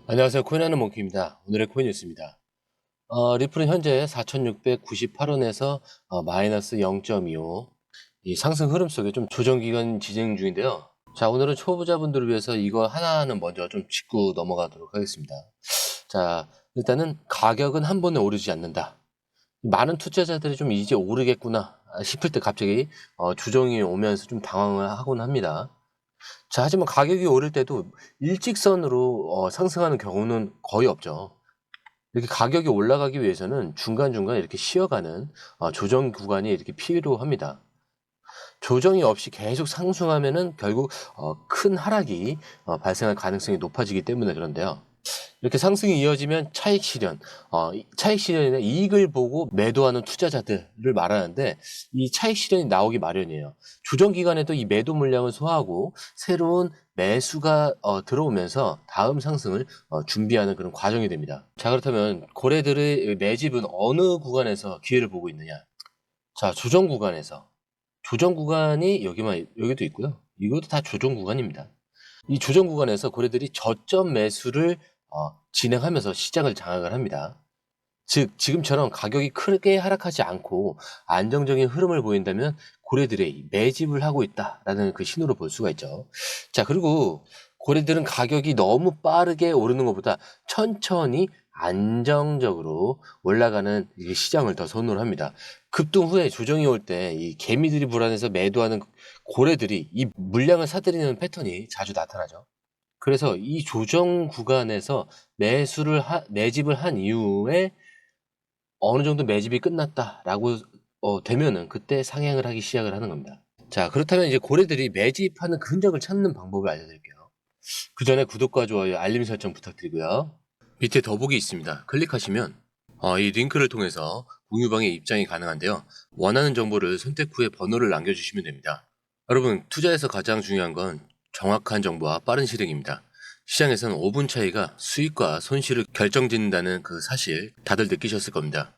안녕하세요. 코인하는 몽키입니다. 오늘의 코인 뉴스입니다. 리플은 현재 4,698원에서 마이너스 0.25 이 상승 흐름 속에 좀 조정 기간 진행 중인데요. 자, 오늘은 초보자분들을 위해서 이거 하나는 먼저 좀 짚고 넘어가도록 하겠습니다. 자, 일단은 가격은 한 번에 오르지 않는다. 많은 투자자들이 좀 이제 오르겠구나 싶을 때 갑자기 조정이 오면서 좀 당황을 하곤 합니다. 자, 하지만 가격이 오를 때도 일직선으로 상승하는 경우는 거의 없죠. 이렇게 가격이 올라가기 위해서는 중간중간 이렇게 쉬어가는 조정 구간이 이렇게 필요합니다. 조정이 없이 계속 상승하면은 결국 큰 하락이 발생할 가능성이 높아지기 때문에 그런데요. 이렇게 상승이 이어지면 차익 실현, 차익 실현이나 이익을 보고 매도하는 투자자들을 말하는데 이 차익 실현이 나오기 마련이에요. 조정 기간에도 이 매도 물량을 소화하고 새로운 매수가 들어오면서 다음 상승을 준비하는 그런 과정이 됩니다. 자, 그렇다면 고래들의 매집은 어느 구간에서 기회를 보고 있느냐? 자, 조정 구간에서. 조정 구간이 여기도 있고요. 이것도 다 조정 구간입니다. 이 조정 구간에서 고래들이 저점 매수를 진행하면서 시장을 장악을 합니다. 즉 지금처럼 가격이 크게 하락하지 않고 안정적인 흐름을 보인다면 고래들이 매집을 하고 있다라는 그 신호로 볼 수가 있죠. 자, 그리고 고래들은 가격이 너무 빠르게 오르는 것보다 천천히 안정적으로 올라가는 이 시장을 더 선호를 합니다. 급등 후에 조정이 올 때 이 개미들이 불안해서 매도하는 고래들이 이 물량을 사들이는 패턴이 자주 나타나죠. 그래서 이 조정 구간에서 매집을 한 이후에 어느 정도 매집이 끝났다라고 되면은 그때 상향을 하기 시작을 하는 겁니다. 자, 그렇다면 이제 고래들이 매집하는 그 흔적을 찾는 방법을 알려드릴게요. 그 전에 구독과 좋아요, 알림 설정 부탁드리고요. 밑에 더보기 있습니다. 클릭하시면 이 링크를 통해서 공유방에 입장이 가능한데요. 원하는 정보를 선택 후에 번호를 남겨주시면 됩니다. 여러분, 투자에서 가장 중요한 건 정확한 정보와 빠른 실행입니다. 시장에서는 5분 차이가 수익과 손실을 결정짓는다는 그 사실 다들 느끼셨을 겁니다.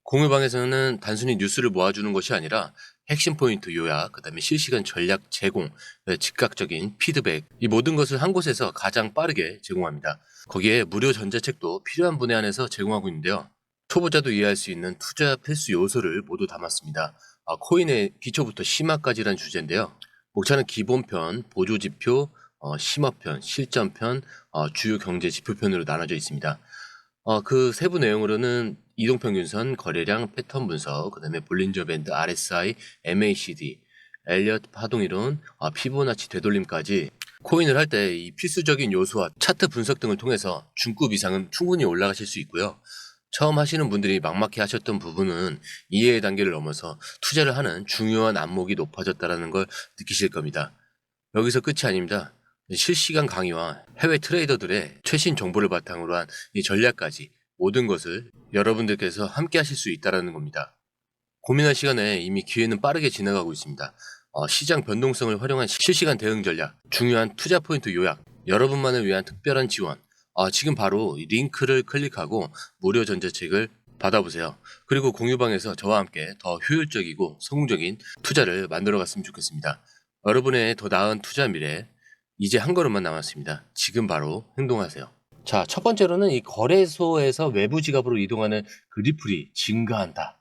공유방에서는 단순히 뉴스를 모아주는 것이 아니라 핵심 포인트 요약, 그 다음에 실시간 전략 제공, 즉각적인 피드백, 이 모든 것을 한 곳에서 가장 빠르게 제공합니다. 거기에 무료 전자책도 필요한 분에 한해서 제공하고 있는데요. 초보자도 이해할 수 있는 투자 필수 요소를 모두 담았습니다. 코인의 기초부터 심화까지란 주제인데요. 목차는 기본편, 보조지표, 심화편, 실전편, 주요 경제 지표편으로 나눠져 있습니다. 그 세부 내용으로는 이동평균선, 거래량, 패턴 분석, 그 다음에 볼린저 밴드, RSI, MACD, 엘리엇 파동이론, 피보나치 되돌림까지 코인을 할 때 이 필수적인 요소와 차트 분석 등을 통해서 중급 이상은 충분히 올라가실 수 있고요. 처음 하시는 분들이 막막해 하셨던 부분은 이해의 단계를 넘어서 투자를 하는 중요한 안목이 높아졌다는 걸 느끼실 겁니다. 여기서 끝이 아닙니다. 실시간 강의와 해외 트레이더들의 최신 정보를 바탕으로 한 이 전략까지 모든 것을 여러분들께서 함께 하실 수 있다는 겁니다. 고민할 시간에 이미 기회는 빠르게 지나가고 있습니다. 시장 변동성을 활용한 실시간 대응 전략, 중요한 투자 포인트 요약, 여러분만을 위한 특별한 지원. 지금 바로 이 링크를 클릭하고 무료 전자책을 받아보세요. 그리고 공유방에서 저와 함께 더 효율적이고 성공적인 투자를 만들어 갔으면 좋겠습니다. 여러분의 더 나은 투자 미래, 이제 한 걸음만 남았습니다. 지금 바로 행동하세요. 자, 첫 번째로는 이 거래소에서 외부 지갑으로 이동하는 그 리플이 증가한다.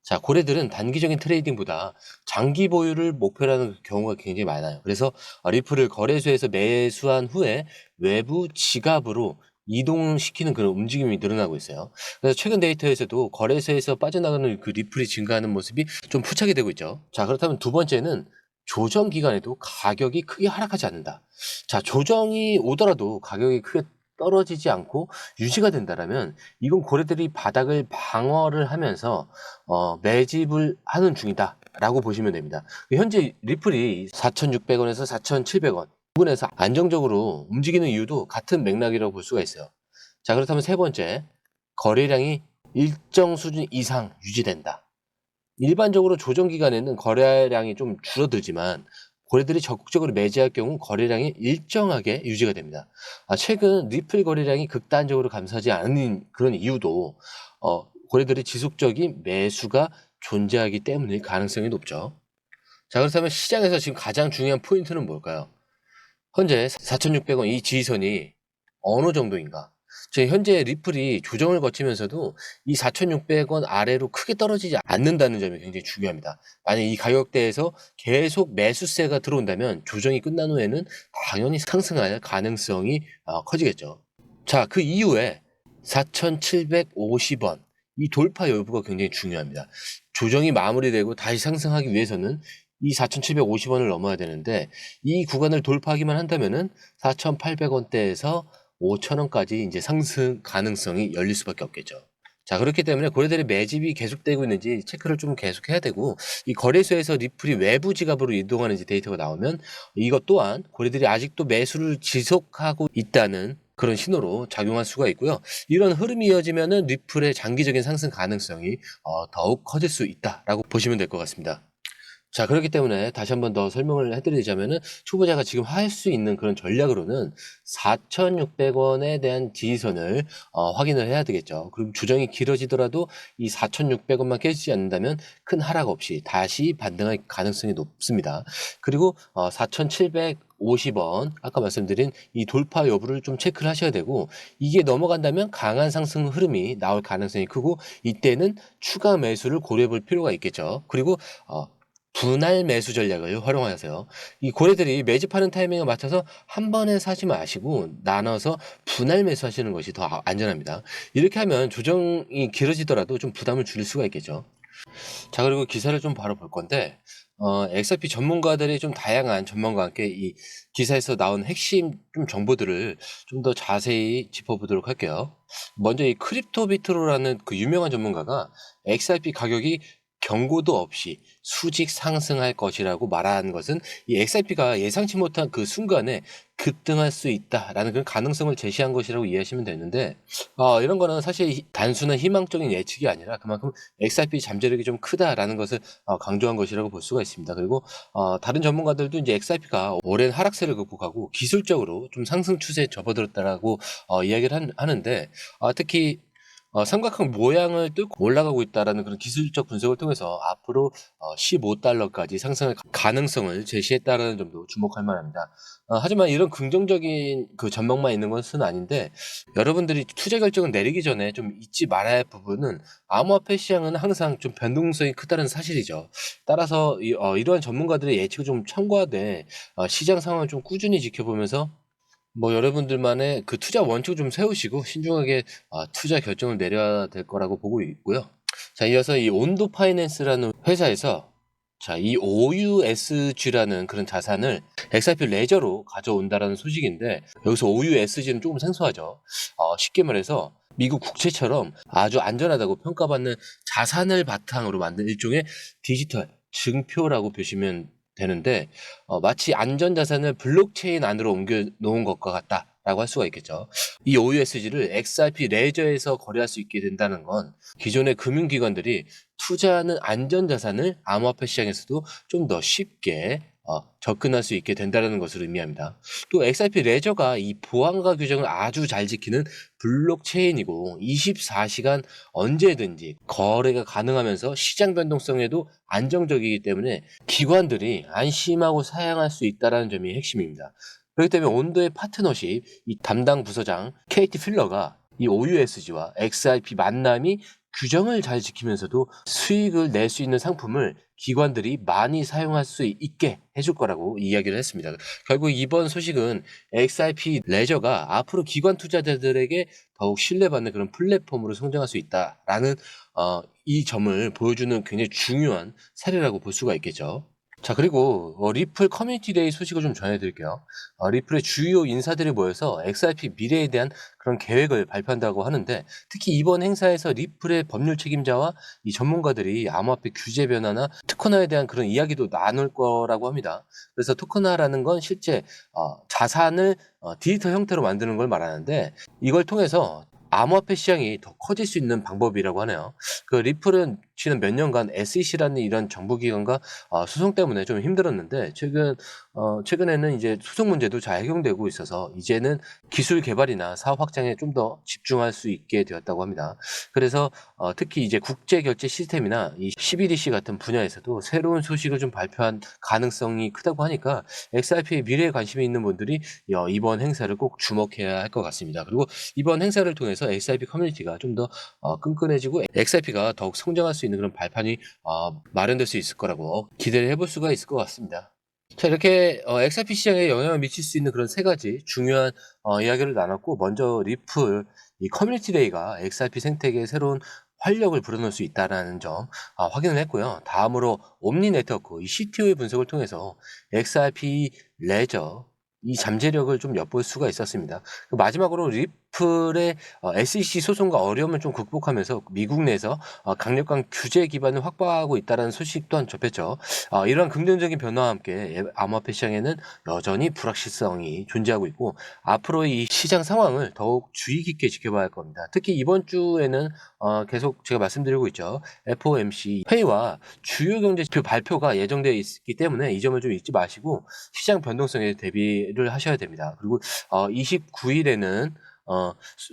자, 고래들은 단기적인 트레이딩보다 장기 보유를 목표로 하는 경우가 굉장히 많아요. 그래서 리플을 거래소에서 매수한 후에 외부 지갑으로 이동시키는 그런 움직임이 늘어나고 있어요. 그래서 최근 데이터에서도 거래소에서 빠져나가는 그 리플이 증가하는 모습이 좀 포착이 되고 있죠. 자, 그렇다면 두 번째는 조정 기간에도 가격이 크게 하락하지 않는다. 자, 조정이 오더라도 가격이 크게 떨어지지 않고 유지가 된다라면 이건 고래들이 바닥을 방어를 하면서 매집을 하는 중이다라고 보시면 됩니다. 현재 리플이 4,600원에서 4,700원 부근에서 안정적으로 움직이는 이유도 같은 맥락이라고 볼 수가 있어요. 자, 그렇다면 세 번째, 거래량이 일정 수준 이상 유지된다. 일반적으로 조정 기간에는 거래량이 좀 줄어들지만 고래들이 적극적으로 매집할 경우 거래량이 일정하게 유지가 됩니다. 최근 리플 거래량이 극단적으로 감소하지 않은 그런 이유도 고래들이 지속적인 매수가 존재하기 때문일 가능성이 높죠. 자, 그렇다면 시장에서 지금 가장 중요한 포인트는 뭘까요? 현재 4,600원 이 지지선이 어느 정도인가? 지금 현재 리플이 조정을 거치면서도 이 4,600원 아래로 크게 떨어지지 않는다는 점이 굉장히 중요합니다. 만약 이 가격대에서 계속 매수세가 들어온다면 조정이 끝난 후에는 당연히 상승할 가능성이 커지겠죠. 자, 그 이후에 4,750원 이 돌파 여부가 굉장히 중요합니다. 조정이 마무리되고 다시 상승하기 위해서는 이 4,750원을 넘어야 되는데 이 구간을 돌파하기만 한다면은 4,800원대에서 5,000원까지 이제 상승 가능성이 열릴 수밖에 없겠죠. 자, 그렇기 때문에 고래들의 매집이 계속되고 있는지 체크를 좀 계속 해야 되고, 이 거래소에서 리플이 외부 지갑으로 이동하는지 데이터가 나오면 이것 또한 고래들이 아직도 매수를 지속하고 있다는 그런 신호로 작용할 수가 있고요. 이런 흐름이 이어지면은 리플의 장기적인 상승 가능성이 더욱 커질 수 있다라고 보시면 될 것 같습니다. 자, 그렇기 때문에 다시 한번 더 설명을 해드리자면은 초보자가 지금 할 수 있는 그런 전략으로는 4,600원에 대한 지지선을 확인을 해야 되겠죠. 그리고 조정이 길어지더라도 이 4,600원만 깨지지 않는다면 큰 하락 없이 다시 반등할 가능성이 높습니다. 그리고 4,750원 아까 말씀드린 이 돌파 여부를 좀 체크를 하셔야 되고, 이게 넘어간다면 강한 상승 흐름이 나올 가능성이 크고 이때는 추가 매수를 고려해 볼 필요가 있겠죠. 그리고 분할 매수 전략을 활용하세요. 이 고래들이 매집하는 타이밍에 맞춰서 한 번에 사지 마시고 나눠서 분할 매수하시는 것이 더 안전합니다. 이렇게 하면 조정이 길어지더라도 좀 부담을 줄일 수가 있겠죠. 자, 그리고 기사를 좀 바로 볼 건데 XRP 전문가들이 좀 다양한 전망과 함께 이 기사에서 나온 핵심 좀 정보들을 좀 더 자세히 짚어보도록 할게요. 먼저 이 크립토비트로라는 그 유명한 전문가가 XRP 가격이 경고도 없이 수직 상승할 것이라고 말한 것은 이 XRP가 예상치 못한 그 순간에 급등할 수 있다라는 그런 가능성을 제시한 것이라고 이해하시면 되는데, 이런 거는 사실 단순한 희망적인 예측이 아니라 그만큼 XRP 잠재력이 좀 크다라는 것을 강조한 것이라고 볼 수가 있습니다. 그리고 다른 전문가들도 이제 XRP가 오랜 하락세를 극복하고 기술적으로 좀 상승 추세에 접어들었다라고 이야기를 하는데, 특히 삼각형 모양을 뚫고 올라가고 있다라는 그런 기술적 분석을 통해서 앞으로 15달러까지 상승할 가능성을 제시했다라는 점도 주목할 만합니다. 하지만 이런 긍정적인 그 전망만 있는 것은 아닌데, 여러분들이 투자 결정을 내리기 전에 좀 잊지 말아야 할 부분은 암호화폐 시장은 항상 좀 변동성이 크다는 사실이죠. 따라서 이러한 전문가들의 예측을 좀 참고하되 시장 상황을 좀 꾸준히 지켜보면서 여러분들만의 그 투자 원칙을 좀 세우시고 신중하게 투자 결정을 내려야 될 거라고 보고 있고요. 자, 이어서 이 온도 파이낸스라는 회사에서 이 OUSG라는 그런 자산을 XRP 레저로 가져온다라는 소식인데, 여기서 OUSG는 조금 생소하죠. 쉽게 말해서 미국 국채처럼 아주 안전하다고 평가받는 자산을 바탕으로 만든 일종의 디지털 증표라고 보시면 되는데, 마치 안전자산을 블록체인 안으로 옮겨 놓은 것과 같다라고 할 수가 있겠죠. 이 OUSG를 XRP 레저에서 거래할 수 있게 된다는 건 기존의 금융기관들이 투자하는 안전자산을 암호화폐 시장에서도 좀 더 쉽게 접근할 수 있게 된다는 것을 의미합니다. 또 XRP 레저가 이 보안과 규정을 아주 잘 지키는 블록체인이고 24시간 언제든지 거래가 가능하면서 시장 변동성에도 안정적이기 때문에 기관들이 안심하고 사용할 수 있다는 점이 핵심입니다. 그렇기 때문에 온도의 파트너십, 이 담당 부서장 케이티 필러가 이 OUSG와 XRP 만남이 규정을 잘 지키면서도 수익을 낼 수 있는 상품을 기관들이 많이 사용할 수 있게 해줄 거라고 이야기를 했습니다. 결국 이번 소식은 XRP 레저가 앞으로 기관 투자자들에게 더욱 신뢰받는 그런 플랫폼으로 성장할 수 있다라는 이 점을 보여주는 굉장히 중요한 사례라고 볼 수가 있겠죠. 자, 그리고 리플 커뮤니티 데이 소식을 좀 전해드릴게요. 리플의 주요 인사들이 모여서 XRP 미래에 대한 그런 계획을 발표한다고 하는데, 특히 이번 행사에서 리플의 법률 책임자와 이 전문가들이 암호화폐 규제 변화나 토큰화에 대한 그런 이야기도 나눌 거라고 합니다. 그래서 토큰화라는 건 실제 자산을 디지털 형태로 만드는 걸 말하는데, 이걸 통해서 암호화폐 시장이 더 커질 수 있는 방법이라고 하네요. 그 리플은 지난 몇 년간 SEC라는 이런 정부기관과 소송 때문에 좀 힘들었는데 최근에는 이제 소송 문제도 잘 해결되고 있어서 이제는 기술 개발이나 사업 확장에 좀 더 집중할 수 있게 되었다고 합니다. 그래서 특히 이제 국제 결제 시스템이나 이 CBDC 같은 분야에서도 새로운 소식을 좀 발표한 가능성이 크다고 하니까 XRP의 미래에 관심이 있는 분들이 이번 행사를 꼭 주목해야 할 것 같습니다. 그리고 이번 행사를 통해서 XRP 커뮤니티가 좀 더 끈끈해지고 XRP가 더욱 성장할 수 있는 그런 발판이 마련될 수 있을 거라고 기대를 해볼 수가 있을 것 같습니다. 자, 이렇게 XRP 시장에 영향을 미칠 수 있는 그런 세 가지 중요한 이야기를 나눴고, 먼저 리플 이 커뮤니티 데이가 XRP 생태계에 새로운 활력을 불어넣을 수 있다는 점 확인을 했고요. 다음으로 옴니 네트워크 이 CTO의 분석을 통해서 XRP 레저 이 잠재력을 좀 엿볼 수가 있었습니다. 마지막으로 리플의 SEC 소송과 어려움을 좀 극복하면서 미국 내에서 강력한 규제 기반을 확보하고 있다는 소식 또한 접했죠. 이러한 긍정적인 변화와 함께 암호화폐 시장에는 여전히 불확실성이 존재하고 있고, 앞으로 이 시장 상황을 더욱 주의 깊게 지켜봐야 할 겁니다. 특히 이번 주에는 계속 제가 말씀드리고 있죠. FOMC 회의와 주요 경제지표 발표가 예정되어 있기 때문에 이 점을 좀 잊지 마시고 시장 변동성에 대비를 하셔야 됩니다. 그리고 29일에는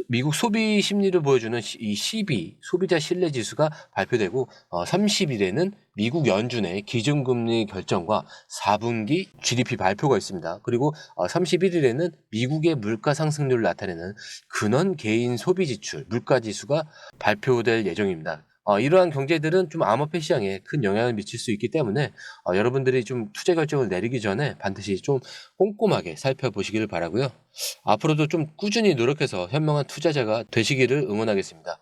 미국 소비 심리를 보여주는 이 CB 소비자 신뢰 지수가 발표되고 30일에는 미국 연준의 기준금리 결정과 4분기 GDP 발표가 있습니다. 그리고 31일에는 미국의 물가 상승률을 나타내는 근원 개인 소비 지출 물가 지수가 발표될 예정입니다. 이러한 경제들은 좀 암호화폐 시장에 큰 영향을 미칠 수 있기 때문에 여러분들이 좀 투자 결정을 내리기 전에 반드시 좀 꼼꼼하게 살펴보시기를 바라고요. 앞으로도 좀 꾸준히 노력해서 현명한 투자자가 되시기를 응원하겠습니다.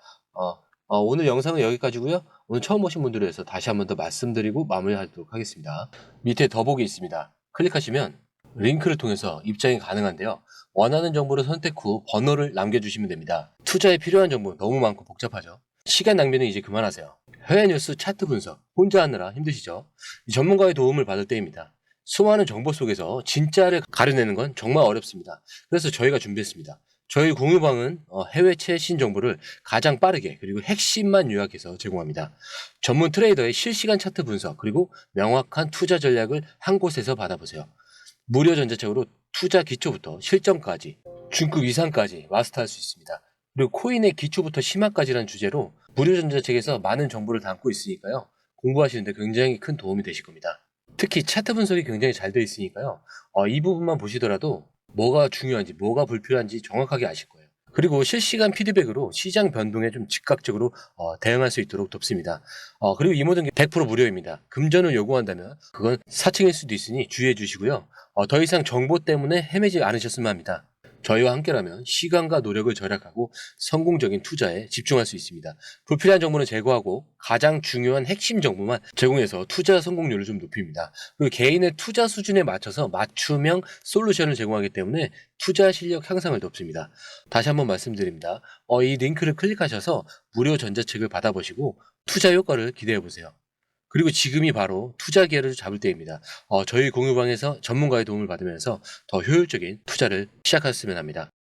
오늘 영상은 여기까지고요. 오늘 처음 오신 분들을 위해서 다시 한 번 더 말씀드리고 마무리하도록 하겠습니다. 밑에 더보기 있습니다. 클릭하시면 링크를 통해서 입장이 가능한데요. 원하는 정보를 선택 후 번호를 남겨주시면 됩니다. 투자에 필요한 정보 너무 많고 복잡하죠. 시간 낭비는 이제 그만하세요. 해외 뉴스 차트 분석 혼자 하느라 힘드시죠? 전문가의 도움을 받을 때입니다. 수많은 정보 속에서 진짜를 가려내는 건 정말 어렵습니다. 그래서 저희가 준비했습니다. 저희 공유방은 해외 최신 정보를 가장 빠르게 그리고 핵심만 요약해서 제공합니다. 전문 트레이더의 실시간 차트 분석 그리고 명확한 투자 전략을 한 곳에서 받아보세요. 무료 전자책으로 투자 기초부터 실전까지 중급 이상까지 마스터할 수 있습니다. 그리고 코인의 기초부터 심화까지라는 주제로 무료 전자책에서 많은 정보를 담고 있으니까요. 공부하시는데 굉장히 큰 도움이 되실 겁니다. 특히 차트 분석이 굉장히 잘 되어 있으니까요. 이 부분만 보시더라도 뭐가 중요한지 뭐가 불필요한지 정확하게 아실 거예요. 그리고 실시간 피드백으로 시장 변동에 좀 즉각적으로 대응할 수 있도록 돕습니다. 그리고 이 모든 게 100% 무료입니다. 금전을 요구한다면 그건 사칭일 수도 있으니 주의해 주시고요. 더 이상 정보 때문에 헤매지 않으셨으면 합니다. 저희와 함께라면 시간과 노력을 절약하고 성공적인 투자에 집중할 수 있습니다. 불필요한 정보는 제거하고 가장 중요한 핵심 정보만 제공해서 투자 성공률을 좀 높입니다. 그리고 개인의 투자 수준에 맞춰서 맞춤형 솔루션을 제공하기 때문에 투자 실력 향상을 돕습니다. 다시 한번 말씀드립니다. 이 링크를 클릭하셔서 무료 전자책을 받아보시고 투자 효과를 기대해 보세요. 그리고 지금이 바로 투자 기회를 잡을 때입니다. 저희 공유방에서 전문가의 도움을 받으면서 더 효율적인 투자를 시작하셨으면 합니다.